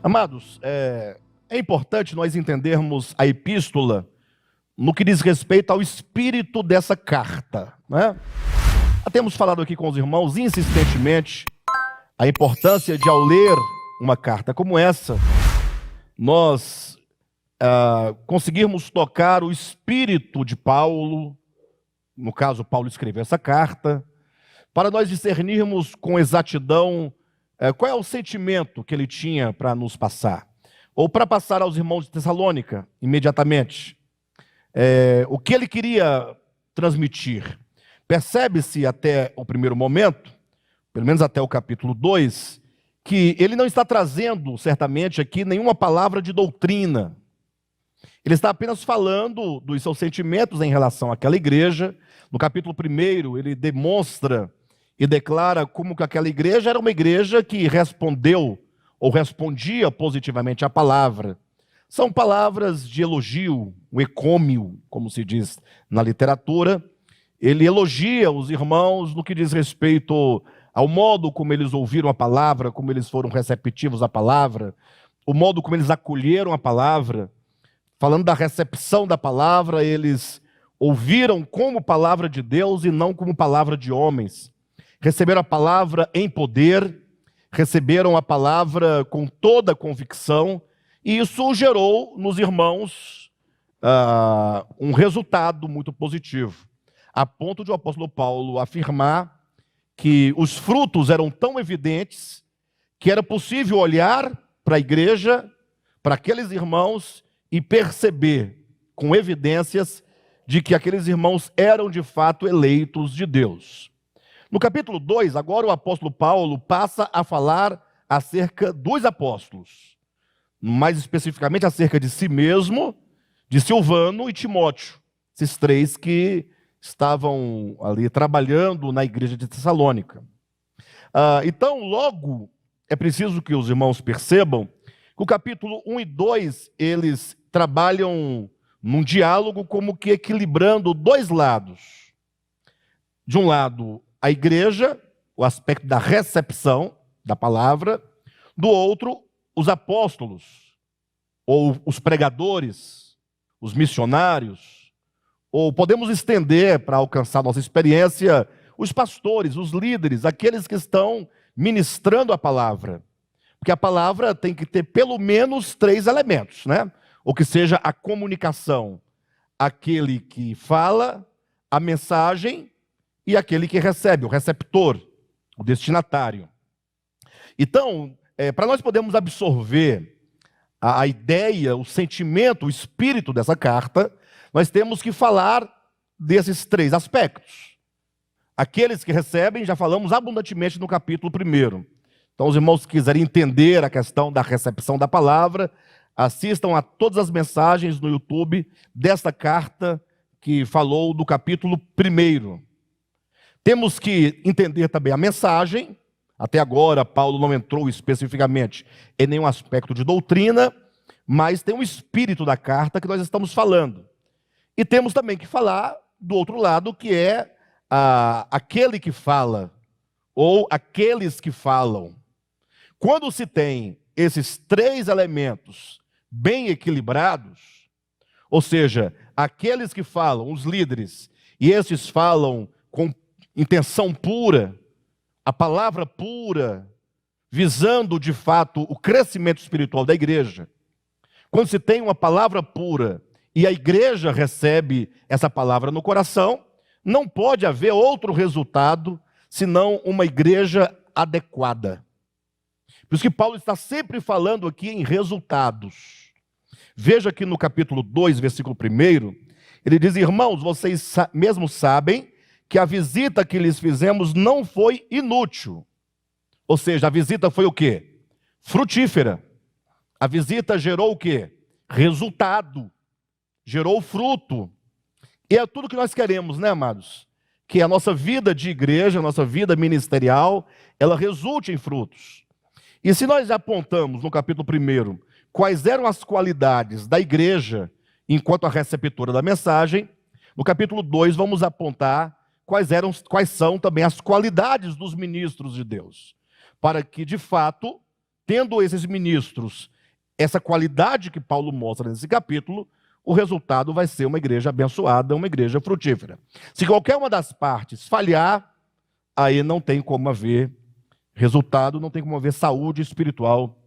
Amados, é importante nós entendermos a epístola no que diz respeito ao espírito dessa carta, né? Já temos falado aqui com os irmãos insistentemente a importância de, ao ler uma carta como essa, nós conseguirmos tocar o espírito de Paulo. No caso, Paulo escreveu essa carta, para nós discernirmos com exatidão qual é o sentimento que ele tinha para nos passar, ou para passar aos irmãos de Tessalônica, imediatamente. O que ele queria transmitir. Percebe-se até o primeiro momento, pelo menos até o capítulo 2, que ele não está trazendo, certamente, aqui nenhuma palavra de doutrina. Ele está apenas falando dos seus sentimentos em relação àquela igreja. No capítulo 1, ele demonstra e declara como que aquela igreja era uma igreja que respondeu ou respondia positivamente à palavra. São palavras de elogio, o ecômio, como se diz na literatura. Ele elogia os irmãos no que diz respeito ao modo como eles ouviram a palavra, como eles foram receptivos à palavra, o modo como eles acolheram a palavra. Falando da recepção da palavra, eles ouviram como palavra de Deus e não como palavra de homens. Receberam a palavra em poder, receberam a palavra com toda a convicção, e isso gerou nos irmãos um resultado muito positivo, a ponto de o apóstolo Paulo afirmar que os frutos eram tão evidentes que era possível olhar para a igreja, para aqueles irmãos, e perceber com evidências de que aqueles irmãos eram de fato eleitos de Deus. No capítulo 2, agora o apóstolo Paulo passa a falar acerca dos apóstolos, mais especificamente acerca de si mesmo, de Silvano e Timóteo, esses três que estavam ali trabalhando na igreja de Tessalônica. Então, logo, é preciso que os irmãos percebam que o capítulo 1 e 2, eles trabalham num diálogo como que equilibrando dois lados. De um lado, a igreja, o aspecto da recepção da palavra. Do outro, os apóstolos, ou os pregadores, os missionários, ou podemos estender, para alcançar nossa experiência, os pastores, os líderes, aqueles que estão ministrando a palavra. Porque a palavra tem que ter pelo menos 3 elementos, né? Ou que seja a comunicação, aquele que fala, a mensagem e aquele que recebe, o receptor, o destinatário. Então, para nós podermos absorver a ideia, o sentimento, o espírito dessa carta, nós temos que falar desses 3 aspectos. Aqueles que recebem, já falamos abundantemente no capítulo 1. Então, os irmãos que quiserem entender a questão da recepção da palavra, assistam a todas as mensagens no YouTube desta carta que falou do capítulo 1. Temos que entender também a mensagem. Até agora, Paulo não entrou especificamente em nenhum aspecto de doutrina, mas tem um espírito da carta que nós estamos falando. E temos também que falar do outro lado, que é aquele que fala, ou aqueles que falam. Quando se tem esses 3 elementos bem equilibrados, ou seja, aqueles que falam, os líderes, e esses falam com intenção pura, a palavra pura, visando de fato o crescimento espiritual da igreja. Quando se tem uma palavra pura e a igreja recebe essa palavra no coração, não pode haver outro resultado senão uma igreja adequada. Por isso que Paulo está sempre falando aqui em resultados. Veja que no capítulo 2, versículo 1, ele diz: irmãos, vocês mesmos sabem que a visita que lhes fizemos não foi inútil. Ou seja, a visita foi o quê? Frutífera. A visita gerou o quê? Resultado. Gerou fruto. E é tudo que nós queremos, né, amados? Que a nossa vida de igreja, a nossa vida ministerial, ela resulte em frutos. E se nós apontamos no capítulo 1 quais eram as qualidades da igreja enquanto a receptora da mensagem, no capítulo 2 vamos apontar quais são também as qualidades dos ministros de Deus, para que de fato tendo esses ministros essa qualidade que Paulo mostra nesse capítulo, o resultado vai ser uma igreja abençoada, uma igreja frutífera. Se qualquer uma das partes falhar, aí não tem como haver resultado, não tem como haver saúde espiritual